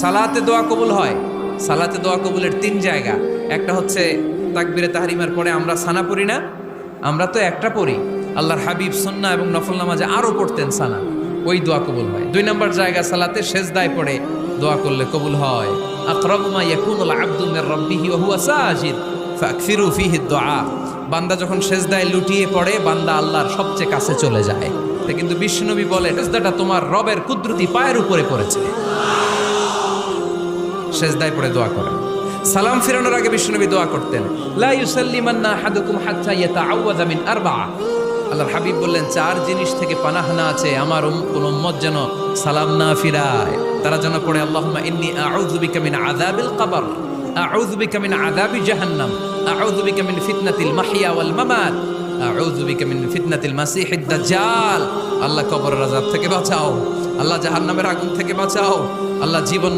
সালাতে দোয়া কবুল হয়। সালাতে দোয়া কবুলের 3 জায়গা। একটা হচ্ছে তাকবীরে তাহরিমার পরে আমরা সানা পড়ি না, আমরা তো একটা পড়ি। আল্লাহর হাবিব সুন্নাহ এবং নফল নামাজে আরো পড়তেন সানা, ওই দোয়া কবুল হয়। 2 নম্বর জায়গা সালাতে সেজদায় পড়ে দোয়া করলে কবুল হয়। আকরাবু মা ইয়াকুনুল আবদু মির রাব্বিহি ওয়া হুয়া সাজিদ ফাকসিরু ফিহি দুআ। বান্দা যখন সেজদায় লুটিয়ে পড়ে, বান্দা আল্লাহর সবচেয়ে কাছে চলে যায়। কিন্তু বিশ্বনবী বলে, সেজদাটা তোমার রবের কুদরতি পায়ের উপরে পড়েছে। সেজদায় পড়ে দোয়া করেন। সালাম ফিরানোর আগে বিশ্বনবী দোয়া করতেন, লা ইউসাল্লিমান্না আহাদুকুম হাত্তা ইয়াতাআওয়াযা মিন আরবা'a। আল্লাহর হাবিব বললেন, 4 জিনিস থেকে পানাহ না আছে আমার কোন উম্মত যেন সালাম না ফিরায়। তারা যেন পড়ে, আল্লাহুম্মা ইন্নী আউযু বিকা মিন আযাবিল কবর, আউযু বিকা মিন আযাবি জাহান্নাম, আউযু বিকা মিন ফিতনাতিল মাহইয়া ওয়াল মামাত, আউযু বিকা মিন ফিতনাতিল মাসিহিদ দাজ্জাল। আল্লাহ কবরের আযাব থেকে বাঁচাও, আল্লাহ জাহান্নামের আগুন থেকে বাঁচাও, আল্লাহ জীবন